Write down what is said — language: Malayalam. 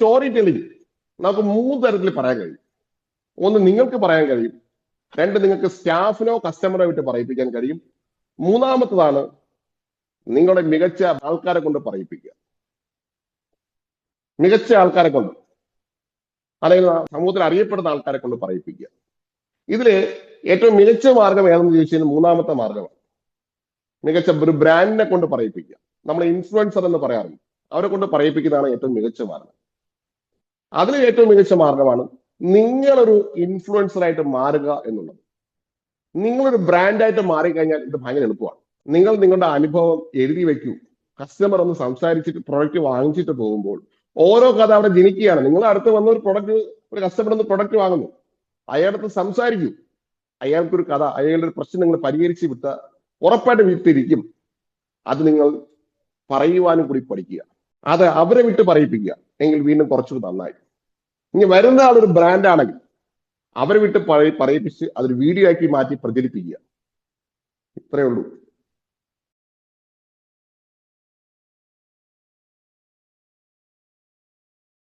സ്റ്റോറി ടെല്ലിംഗ് നമുക്ക് 3 തരത്തിൽ പറയാൻ കഴിയും. ഒന്ന്, നിങ്ങൾക്ക് പറയാൻ കഴിയും. 2, നിങ്ങൾക്ക് സ്റ്റാഫിനോ കസ്റ്റമറോ വിട്ട് പറയിപ്പിക്കാൻ കഴിയും. മൂന്നാമത്തതാണ് നിങ്ങളുടെ മികച്ച ആൾക്കാരെ കൊണ്ട് പറയിപ്പിക്കുക. മികച്ച ആൾക്കാരെ കൊണ്ട്, അല്ലെങ്കിൽ സമൂഹത്തിൽ അറിയപ്പെടുന്ന ആൾക്കാരെ കൊണ്ട് പറയിപ്പിക്കുക. ഇതില് ഏറ്റവും മികച്ച മാർഗം ഏതെന്ന് ചോദിച്ചാൽ മൂന്നാമത്തെ മാർഗമാണ്. മികച്ച ഒരു ബ്രാൻഡിനെ കൊണ്ട് പറയിപ്പിക്കുക. നമ്മൾ ഇൻഫ്ലുവൻസർ എന്ന് പറയാറുണ്ട്. അവരെ കൊണ്ട് പറയിപ്പിക്കുന്നതാണ് ഏറ്റവും മികച്ച മാർഗം. അതിൽ ഏറ്റവും മികച്ച മാർഗമാണ് നിങ്ങളൊരു ഇൻഫ്ലുവൻസർ ആയിട്ട് മാറുക എന്നുള്ളത്. നിങ്ങളൊരു ബ്രാൻഡായിട്ട് മാറിക്കഴിഞ്ഞാൽ ഇത് ഭയങ്കര എളുപ്പമാണ്. നിങ്ങൾ നിങ്ങളുടെ അനുഭവം എഴുതി വെക്കൂ. കസ്റ്റമർ ഒന്ന് സംസാരിച്ചിട്ട് പ്രൊഡക്റ്റ് വാങ്ങിച്ചിട്ട് പോകുമ്പോൾ ഓരോ കഥ അവിടെ ജനിക്കുകയാണ്. നിങ്ങൾ അടുത്ത് വന്ന ഒരു കസ്റ്റമർ ഒന്ന് പ്രൊഡക്റ്റ് വാങ്ങുന്നു, അയാളടുത്ത് സംസാരിക്കൂ. അയാൾക്കൊരു കഥ, അയാളുടെ ഒരു പ്രശ്നം നിങ്ങൾ പരിഹരിച്ച് വിട്ട ഉറപ്പായിട്ട് വിട്ടിരിക്കും. അത് നിങ്ങൾ പറയുവാനും കൂടി പഠിക്കുക. അത് അവരെ വിട്ട് പറയിപ്പിക്കുക എങ്കിൽ വീണ്ടും കുറച്ചുകൂടി നന്നായി. ഇനി വരുന്ന ആളൊരു ബ്രാൻഡാണെങ്കിൽ അവരെ വിട്ട് പറയിപ്പിച്ച് അതൊരു വീഡിയോ ആക്കി മാറ്റി പ്രചരിപ്പിക്കുക. ഇത്രയേ ഉള്ളൂ.